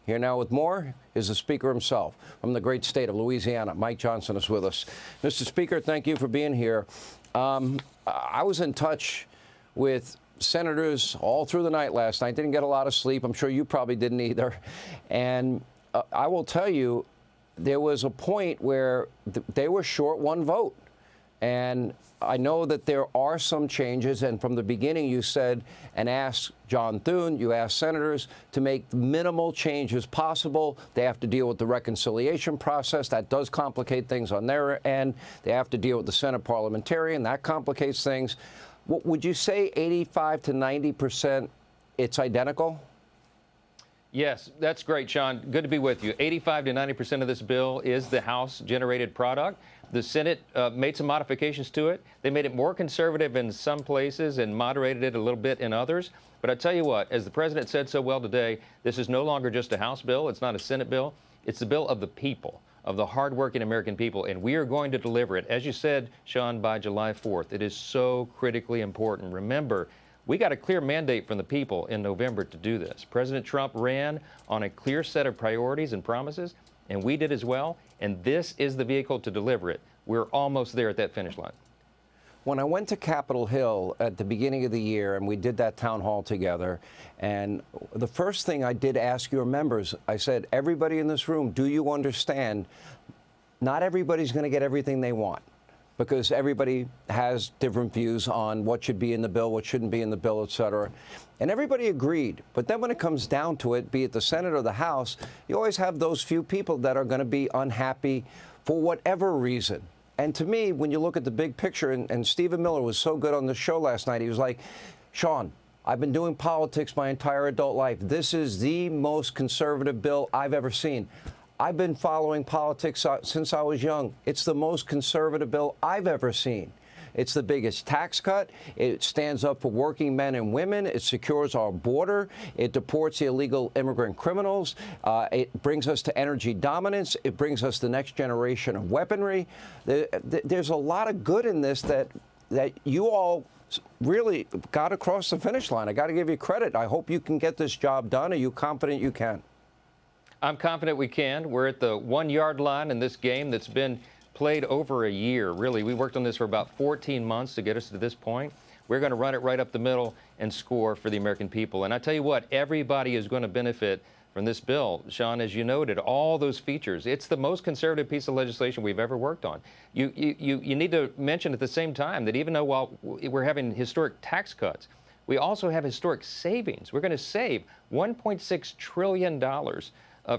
Here now with more is the Speaker himself from the great state of Louisiana. Mike Johnson is with us. Mr. Speaker, thank you for being here. I was in touch with senators all through the night last night. Didn't get a lot of sleep. I'm sure you probably didn't either. And I will tell you, there was a point where they were short one vote. And I know that there are some changes, and from the beginning you said and asked John Thune, you asked senators to make minimal changes possible. They have to deal with the reconciliation process. That does complicate things on their end. They have to deal with the Senate parliamentarian. That complicates things. Would you say 85 to 90% it's identical? Yes, that's great, Sean. Good to be with you. 85 to 90% of this bill is the House-generated product. The Senate made some modifications to it. They made it more conservative in some places and moderated it a little bit in others. But I tell you what, as the president said so well today, this is no longer just a House bill. It's not a Senate bill. It's the bill of the people, of the hardworking American people, and we are going to deliver it. As you said, Sean, by July 4th. It is so critically important. Remember, we got a clear mandate from the people in November to do this. President Trump ran on a clear set of priorities and promises, and we did as well, and this is the vehicle to deliver it. We're almost there at that finish line. When I went to Capitol Hill at the beginning of the year, and we did that town hall together, and the first thing I did ask your members, I said, everybody in this room, do you understand not everybody's going to get everything they want? Because everybody has different views on what should be in the bill, what shouldn't be in the bill, et cetera. And everybody agreed. But then when it comes down to it, be it the Senate or the House, you always have those few people that are going to be unhappy for whatever reason. And to me, when you look at the big picture, and Stephen Miller was so good on the show last night, he was like, Sean, I've been doing politics my entire adult life. This is the most conservative bill I've ever seen. I've been following politics since I was young. It's the most conservative bill I've ever seen. It's the biggest tax cut. It stands up for working men and women. It secures our border. It deports the illegal immigrant criminals. It brings us to energy dominance. It brings us the next generation of weaponry. There's a lot of good in this that you all really got across the finish line. I got to give you credit. I hope you can get this job done. Are you confident you can? I'm confident we can. We're at the 1 yard line in this game that's been played over a year, really. We worked on this for about 14 months to get us to this point. We're going to run it right up the middle and score for the American people. And I tell you what, everybody is going to benefit from this bill. Sean, as you noted, all those features. It's the most conservative piece of legislation we've ever worked on. You need to mention at the same time that even though while we're having historic tax cuts, we also have historic savings. We're going to save $1.6 trillion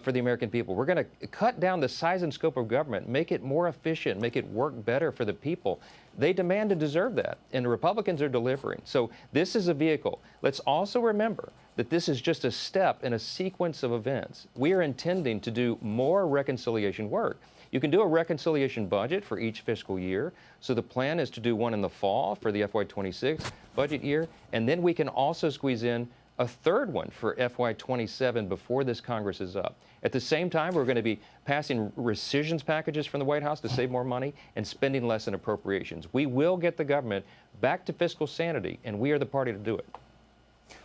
for the American people. We're going to cut down the size and scope of government, make it more efficient, make it work better for the people. They demand and deserve that, and the Republicans are delivering. So this is a vehicle. Let's also remember that this is just a step in a sequence of events. We are intending to do more reconciliation work. You can do a reconciliation budget for each fiscal year. So the plan is to do one in the fall for the FY26 budget year, and then we can also squeeze in a third one for FY27 before this Congress is up. At the same time, we're going to be passing rescissions packages from the White House to save more money and spending less in appropriations. We will get the government back to fiscal sanity, and we are the party to do it.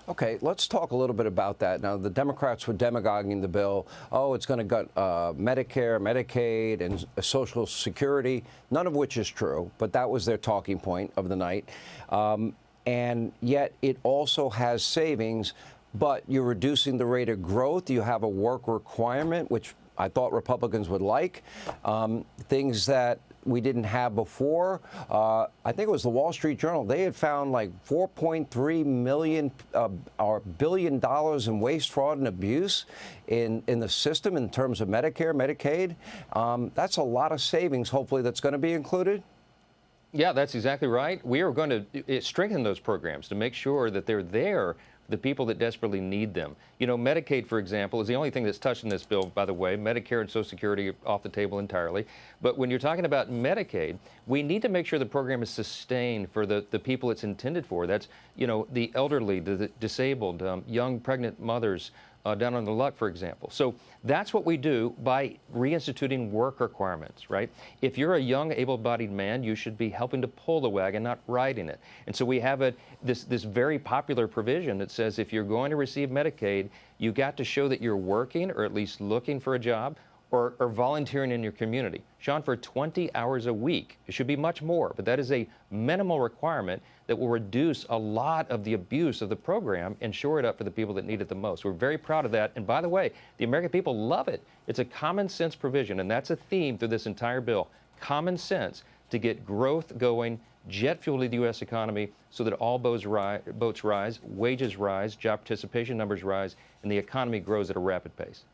Okay, let's talk a little bit about that. Now, the Democrats were demagoguing the bill. Oh, it's going to gut Medicare, Medicaid, and Social Security, none of which is true, but that was their talking point of the night. And yet it also has savings, but you're reducing the rate of growth. You have a work requirement, which I thought Republicans would like, things that we didn't have before. I think it was the Wall Street Journal. They had found like $4.3 billion in waste, fraud, and abuse in the system in terms of Medicare, Medicaid. That's a lot of savings, hopefully, that's going to be included. Yeah, that's exactly right. We are going to strengthen those programs to make sure that they're there for the people that desperately need them. You know, Medicaid, for example, is the only thing that's touched in this bill, by the way. Medicare and Social Security are off the table entirely. But when you're talking about Medicaid, we need to make sure the program is sustained for the people it's intended for. That's, you know, the elderly, the disabled, young pregnant mothers, down on the luck, for example. So that's what we do by reinstituting work requirements, right? If you're a young, able-bodied man, you should be helping to pull the wagon, not riding it. And so we have this very popular provision that says if you're going to receive Medicaid, you got to show that you're working or at least looking for a job or volunteering in your community. Sean, for 20 hours a week, it should be much more, but that is a minimal requirement that will reduce a lot of the abuse of the program and shore it up for the people that need it the most. We're very proud of that. And by the way, the American people love it. It's a common sense provision, and that's a theme through this entire bill. Common sense to get growth going, jet fuel to the U.S. economy so that all boats rise, wages rise, job participation numbers rise, and the economy grows at a rapid pace.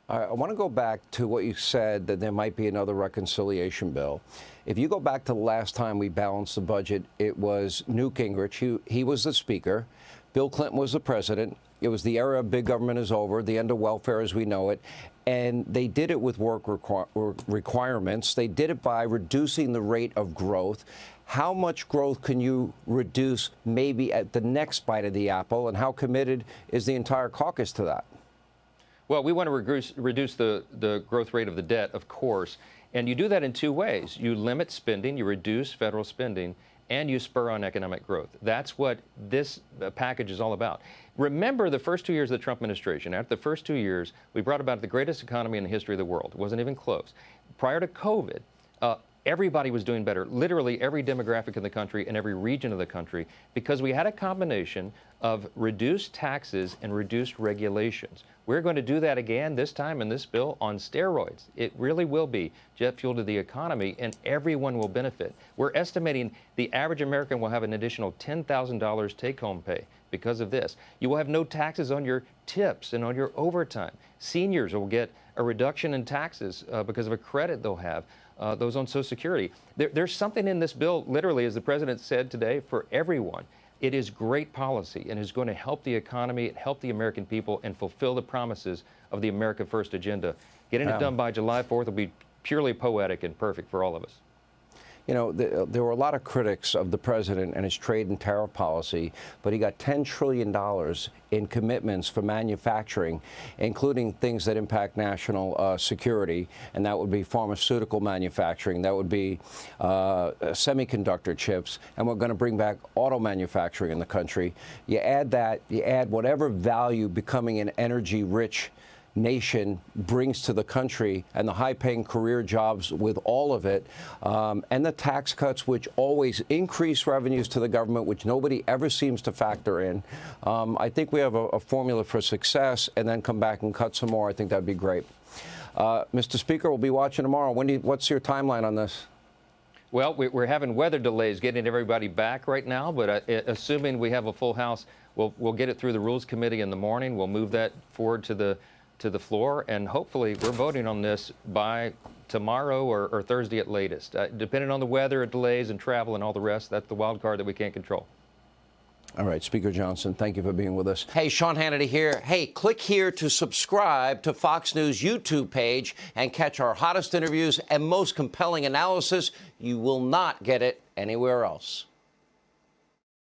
I want to go back to what you said, that there might be another reconciliation bill. If you go back to the last time we balanced the budget, it was Newt Gingrich. He was the speaker. Bill Clinton was the president. It was the era of big government is over, the end of welfare as we know it. And they did it with work requirements. They did it by reducing the rate of growth. How much growth can you reduce maybe at the next bite of the apple? And how committed is the entire caucus to that? Well, we want to reduce the growth rate of the debt, of course, and you do that in two ways. You limit spending, you reduce federal spending, and you spur on economic growth. That's what this package is all about. Remember the first 2 years of the Trump administration. After the first 2 years, we brought about the greatest economy in the history of the world. It wasn't even close. Prior to COVID, everybody was doing better, literally every demographic in the country and every region of the country, because we had a combination of reduced taxes and reduced regulations. We're going to do that again this time in this bill on steroids. It really will be jet fuel to the economy, and everyone will benefit. We're estimating the average American will have an additional $10,000 take-home pay because of this. You will have no taxes on your tips and on your overtime. Seniors will get a reduction in taxes because of a credit they'll have. Those on Social Security. There's something in this bill, literally, as the president said today, for everyone. It is great policy and is going to help the economy, help the American people, and fulfill the promises of the America First agenda. Getting it done by July 4th will be purely poetic and perfect for all of us. You know, there were a lot of critics of the president and his trade and tariff policy, but he got $10 trillion in commitments for manufacturing, including things that impact national security, and that would be pharmaceutical manufacturing, that would be semiconductor chips, and we're going to bring back auto manufacturing in the country. You add that, you add whatever value becoming an energy-rich nation brings to the country, and the high-paying career jobs with all of it, and the tax cuts, which always increase revenues to the government, which nobody ever seems to factor in. I think we have a formula for success, and then come back and cut some more. I think that'd be great. Mr. Speaker, we'll be watching tomorrow. What's your timeline on this? Well, we're having weather delays getting everybody back right now, but assuming we have a full House, we'll get it through the Rules Committee in the morning. We'll move that forward to the floor, and hopefully we're voting on this by tomorrow or Thursday at latest. Depending on the weather, delays, and travel, and all the rest, that's the wild card that we can't control. All right, Speaker Johnson, thank you for being with us. Hey, Sean Hannity here. Hey, click here to subscribe to Fox News YouTube page and catch our hottest interviews and most compelling analysis. You will not get it anywhere else.